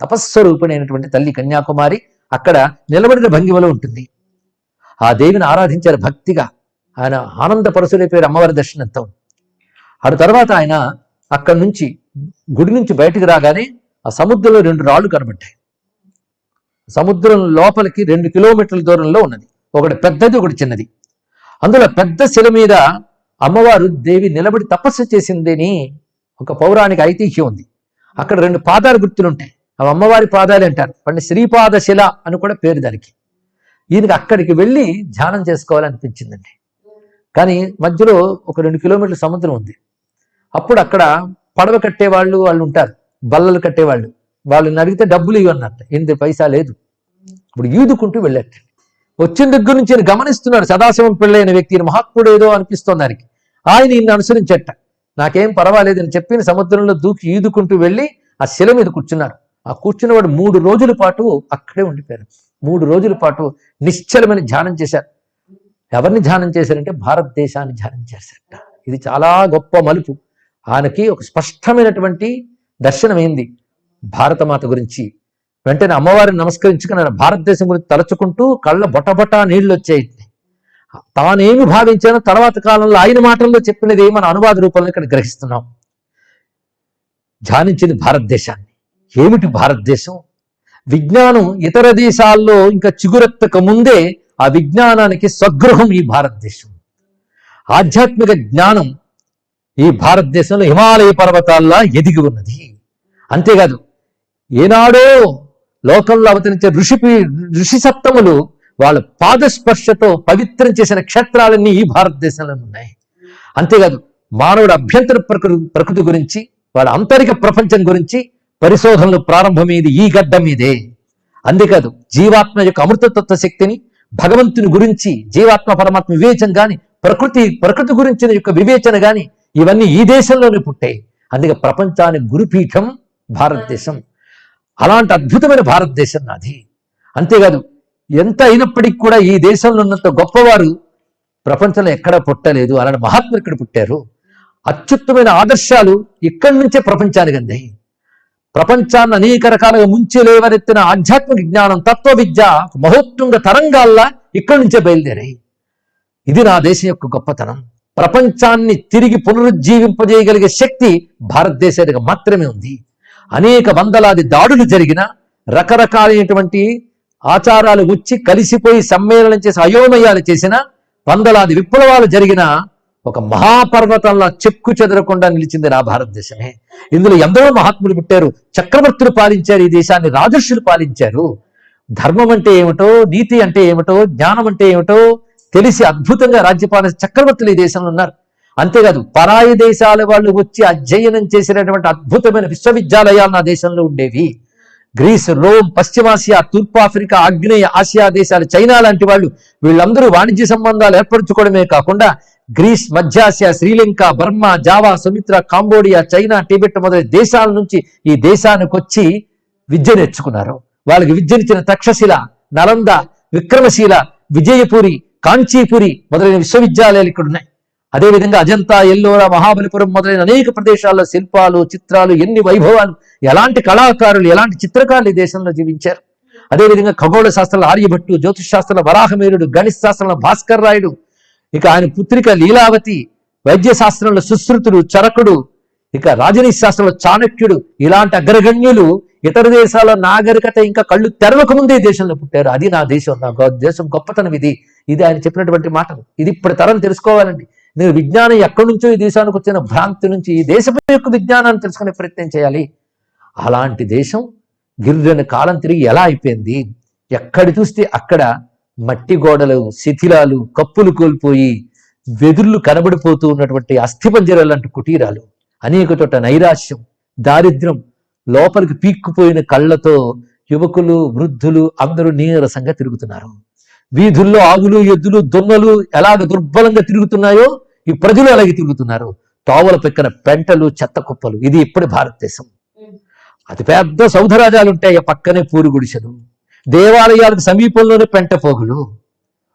తపస్వరూపిణైనటువంటి తల్లి కన్యాకుమారి అక్కడ నిలబడిన భంగిమలో ఉంటుంది. ఆ దేవిని ఆరాధించారు భక్తిగా. ఆయన ఆనంద పరసులైపోయారు అమ్మవారి దర్శనంతో. ఆ తర్వాత ఆయన అక్కడి నుంచి గుడి నుంచి బయటికి రాగానే ఆ సముద్రంలో 2 రాళ్ళు కనబడ్డాయి. సముద్రం లోపలికి 2 కిలోమీటర్ల దూరంలో ఉన్నది. ఒకటి పెద్దది, ఒకటి చిన్నది. అందులో పెద్ద శిల మీద అమ్మవారు దేవి నిలబడి తపస్సు చేసిందని ఒక పౌరాణిక ఐతిహ్యం ఉంది. అక్కడ 2 పాదాలు గుర్తులుంటాయి. అవి అమ్మవారి పాదాలు అంటారు. వాటిని శ్రీపాద శిల అని కూడా పేరు దానికి. ఈయనకి అక్కడికి వెళ్ళి ధ్యానం చేసుకోవాలనిపించిందండి. కానీ మధ్యలో ఒక 2 కిలోమీటర్ల సముద్రం ఉంది. అప్పుడు అక్కడ పడవ కట్టేవాళ్ళు వాళ్ళు ఉంటారు, బల్లలు కట్టేవాళ్ళు. వాళ్ళని అడిగితే డబ్బులు ఇవ్వన్నట్టు. 8 పైసా లేదు. ఇప్పుడు ఈదుకుంటూ వెళ్ళట. వచ్చిన దగ్గర నుంచి ఆయన గమనిస్తున్నాడు. సదాశివం పెళ్ళైన వ్యక్తి, మహాత్ముడు ఏదో అనిపిస్తోంది ఆయనకి. ఆయన ఈయన అనుసరించట. నాకేం పర్వాలేదని చెప్పి సముద్రంలో దూకి ఈదుకుంటూ వెళ్ళి ఆ శిల మీద కూర్చున్నారు. ఆ కూర్చున్నవాడు 3 రోజుల పాటు అక్కడే ఉండిపోయారు. 3 రోజుల పాటు నిశ్చలమైన ధ్యానం చేశారు. ఎవరిని ధ్యానం చేశారంటే భారతదేశాన్ని ధ్యానం చేశారట. ఇది చాలా గొప్ప మలుపు. ఆయనకి ఒక స్పష్టమైనటువంటి దర్శనమైంది భారతమాత గురించి. వెంటనే అమ్మవారిని నమస్కరించుకున్నారు. భారతదేశం గురించి తలచుకుంటూ కళ్ళ బొటబొటా నీళ్లు వచ్చాయి. తానేమి భావించానో తర్వాత కాలంలో ఆయన మాటల్లో చెప్పినది మన అనువాద రూపంలో ఇక్కడ గ్రహిస్తున్నాం. ధ్యానించింది భారతదేశాన్ని. ఏమిటి భారతదేశం? విజ్ఞానం ఇతర దేశాల్లో ఇంకా చిగురెత్తక ముందే ఆ విజ్ఞానానికి స్వగృహం ఈ భారతదేశం. ఆధ్యాత్మిక జ్ఞానం ఈ భారతదేశంలో హిమాలయ పర్వతాల్లా ఎదిగి ఉన్నది. అంతేకాదు, ఏనాడో లోకంలో అవతరించే ఋషి సప్తములు వాళ్ళ పాదస్పర్శతో పవిత్రం చేసిన క్షేత్రాలన్నీ ఈ భారతదేశంలో ఉన్నాయి. అంతేకాదు, మానవుడు అభ్యంతర ప్రకృతి గురించి, వాళ్ళ ఆంతరిక ప్రపంచం గురించి పరిశోధనలు ప్రారంభమయ్యేది ఈ గడ్డ మీదే. అంతేకాదు, జీవాత్మ యొక్క అమృతతత్వ శక్తిని, భగవంతుని గురించి జీవాత్మ పరమాత్మ వివేచన గాని, ప్రకృతి గురించిన యొక్క వివేచన గాని ఇవన్నీ ఈ దేశంలోనే పుట్టాయి. అందుకే ప్రపంచానికి గురుపీఠం భారతదేశం. అలాంటి అద్భుతమైన భారతదేశం నాది. అంతేకాదు, ఎంత అయినప్పటికీ కూడా ఈ దేశంలో ఉన్నంత గొప్పవారు ప్రపంచంలో ఎక్కడా పుట్టలేదు. అలాంటి మహాత్ములు ఇక్కడ పుట్టారు. అత్యుత్తమైన ఆదర్శాలు ఇక్కడి నుంచే ప్రపంచానికి అందాయి. ప్రపంచాన్ని అనేక రకాలుగా ముంచి లేవనెత్తిన ఆధ్యాత్మిక జ్ఞానం, తత్వ విద్య మహోత్తుంగ తరంగాల్లా ఇక్కడి నుంచే బయలుదేరాయి. ఇది నా దేశం యొక్క గొప్పతనం. ప్రపంచాన్ని తిరిగి పునరుజ్జీవింపజేయగలిగే శక్తి భారతదేశానికి మాత్రమే ఉంది. అనేక వందలాది దాడులు జరిగిన, రకరకాలైనటువంటి ఆచారాలు వచ్చి కలిసిపోయి సమ్మేళనం చేసి అయోమయాలు చేసిన, వందలాది విప్లవాలు జరిగిన ఒక మహాపర్వతంలా చెక్కు చెదరకుండా నిలిచింది నా భారతదేశమే. ఇందులో ఎందరో మహాత్ములు పుట్టారు. చక్రవర్తులు పాలించారు ఈ దేశాన్ని, రాజర్షులు పాలించారు. ధర్మం అంటే ఏమిటో, నీతి అంటే ఏమిటో, జ్ఞానం అంటే ఏమిటో తెలిసి అద్భుతంగా రాజ్యపాలన చక్రవర్తులు ఈ దేశంలో ఉన్నారు. అంతేకాదు, పరాయి దేశాల వాళ్ళు వచ్చి అధ్యయనం చేసినటువంటి అద్భుతమైన విశ్వవిద్యాలయాలు నా దేశంలో ఉండేవి. గ్రీస్, రోమ్, పశ్చిమాసియా, తూర్పు ఆఫ్రికా, ఆగ్నేయ ఆసియా దేశాలు, చైనా లాంటి వాళ్ళు వీళ్ళందరూ వాణిజ్య సంబంధాలు ఏర్పరచుకోవడమే కాకుండా గ్రీస్, మధ్యాసియా, Sri Lanka, Burma, Java, Sumatra, Cambodia, China, Tibet మొదలైన దేశాల నుంచి ఈ దేశానికి వచ్చి విద్య నేర్చుకున్నారు. వాళ్ళకి విద్యనిచ్చిన తక్షశిల, నలంద, విక్రమశీల, విజయపురి, కాంచీపురి మొదలైన విశ్వవిద్యాలయాలు ఇక్కడ ఉన్నాయి. అదేవిధంగా అజంతా, ఎల్లోరా, మహాబలిపురం మొదలైన అనేక ప్రదేశాల్లో శిల్పాలు, చిత్రాలు, ఎన్ని వైభవాలు, ఎలాంటి కళాకారులు, ఎలాంటి చిత్రకారులు ఈ దేశంలో జీవించారు. అదేవిధంగా ఖగోళ శాస్త్రంలో ఆర్యభట్టు, జ్యోతిష్ శాస్త్రంలో వరాహమేరుడు, గణిత శాస్త్రంలో భాస్కర్ రాయుడు, ఇక ఆయన పుత్రిక లీలావతి, వైద్య శాస్త్రంలో సుశ్రుతుడు, చరకుడు, ఇక రాజనీతి శాస్త్రంలో చాణక్యుడు, ఇలాంటి అగ్రగణ్యులు ఇతర దేశాల నాగరికత ఇంకా కళ్ళు తెరవక ముందే దేశంలో పుట్టారు. అది నా దేశం, నా దేశం గొప్పతనం. ఇది ఆయన చెప్పినటువంటి మాటలు. ఇది ఇప్పుడు తరం తెలుసుకోవాలండి. నేను విజ్ఞానం ఎక్కడి నుంచో ఈ దేశానికి వచ్చిన భ్రాంతి నుంచి ఈ దేశం యొక్క విజ్ఞానాన్ని తెలుసుకునే ప్రయత్నం చేయాలి. అలాంటి దేశం గిర్రెన కాలం తిరిగి ఎలా అయిపోయింది? ఎక్కడ చూస్తే అక్కడ మట్టి గోడలు, శిథిలాలు, కప్పులు కోల్పోయి వెదుర్లు కనబడిపోతూ ఉన్నటువంటి అస్థిపంజరాలు లాంటి కుటీరాలు, అనేక చోట నైరాశ్యం, దారిద్ర్యం, లోపలికి పీక్కుపోయిన కళ్ళతో యువకులు, వృద్ధులు అందరూ నీరసంగా తిరుగుతున్నారు. వీధుల్లో ఆవులు, ఎద్దులు, దొన్నలు ఎలాగ దుర్బలంగా తిరుగుతున్నాయో ఈ ప్రజలు అలాగే తిరుగుతున్నారు. తోవల పెక్కన పెంటలు, చెత్త కుప్పలు. ఇది ఇప్పటి భారతదేశం. అతి పెద్ద సౌధరాజాలు ఉంటాయి, పక్కనే పూరి గుడిసెలు, దేవాలయాలకు సమీపంలోనే పెంట పోగులు.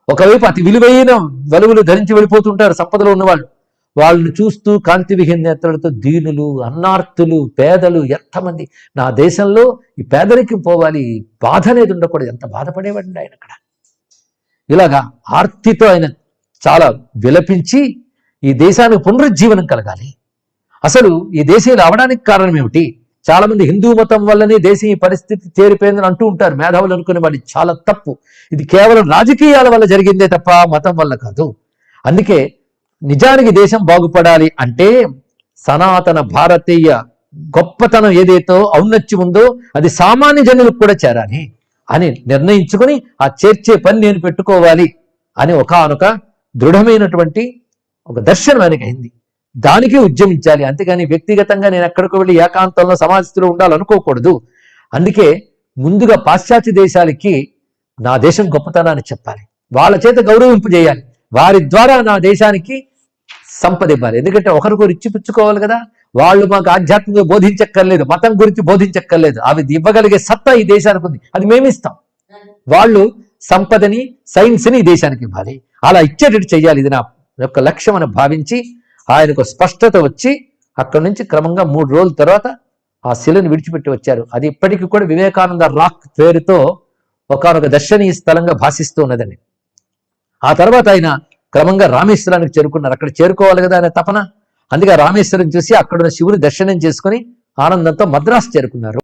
ఒకవైపు అతి విలువైన వలువలు ధరించి వెళ్ళిపోతుంటారు సంపదలో ఉన్నవాళ్ళు, వాళ్ళని చూస్తూ కాంతి విహీన నేత్రులతో దీనులు, అన్నార్తులు, పేదలు ఎంతమంది, నా దేశంలో ఈ పేదరికం పోవాలి, బాధ అనేది ఉండకూడదు, ఎంత బాధపడేవాడండి ఆయన అక్కడ. ఇలాగా ఆర్తితో ఆయన చాలా విలపించి ఈ దేశానికి పునరుజ్జీవనం కలగాలి. అసలు ఈ దేశం ఇలా అవడానికి కారణం ఏమిటి? చాలా మంది హిందూ మతం వల్లనే దేశం ఈ పరిస్థితి చేరిపోయిందని అంటూ ఉంటారు మేధావులు అనుకునే వాళ్ళు. చాలా తప్పు. ఇది కేవలం రాజకీయాల వల్ల జరిగిందే తప్ప మతం వల్ల కాదు. అందుకే నిజానికి దేశం బాగుపడాలి అంటే సనాతన భారతీయ గొప్పతనం ఏదైతే ఔన్నత్యం ఉందో అది సామాన్య జనులకు కూడా చేరాలి అని నిర్ణయించుకొని ఆ చేర్చే పని నేను పెట్టుకోవాలి అని ఒకానొక దృఢమైనటువంటి ఒక దర్శనం ఆయనకైంది. దానికి ఉద్యమించాలి, అంతేగాని వ్యక్తిగతంగా నేను ఎక్కడికి వెళ్ళి ఏకాంతంలో సమాజంలో ఉండాలనుకోకూడదు. అందుకే ముందుగా పాశ్చాత్య దేశాలకి నా దేశం గొప్పతనాన్ని చెప్పాలి, వాళ్ళ చేత గౌరవింపు చేయాలి, వారి ద్వారా నా దేశానికి సంపద ఇవ్వాలి. ఎందుకంటే ఒకరికొకరు ఇచ్చిపుచ్చుకోవాలి కదా. వాళ్ళు మాకు ఆధ్యాత్మికంగా బోధించక్కర్లేదు, మతం గురించి బోధించక్కర్లేదు, అవి ఇవ్వగలిగే సత్తా ఈ దేశానికి ఉంది, అది మేమిస్తాం. వాళ్ళు సంపదని, సైన్స్ని ఈ దేశానికి ఇవ్వాలి, అలా ఇచ్చేటట్టు చెయ్యాలి. ఇది నా యొక్క లక్ష్యం అని భావించి ఆయనకు స్పష్టత వచ్చి అక్కడి నుంచి క్రమంగా 3 రోజుల తర్వాత ఆ శిలను విడిచిపెట్టి వచ్చారు. అది ఇప్పటికీ కూడా వివేకానంద రాక్ పేరుతో ఒకనొక దర్శనీయ స్థలంగా భాషిస్తూ ఉన్నదని. ఆ తర్వాత ఆయన క్రమంగా రామేశ్వరానికి చేరుకున్నారు. అక్కడ చేరుకోవాలి కదా ఆయన తపన. అందుకే రామేశ్వరం చూసి అక్కడున్న శివుని దర్శనం చేసుకుని ఆనందంతో మద్రాసు చేరుకున్నారు.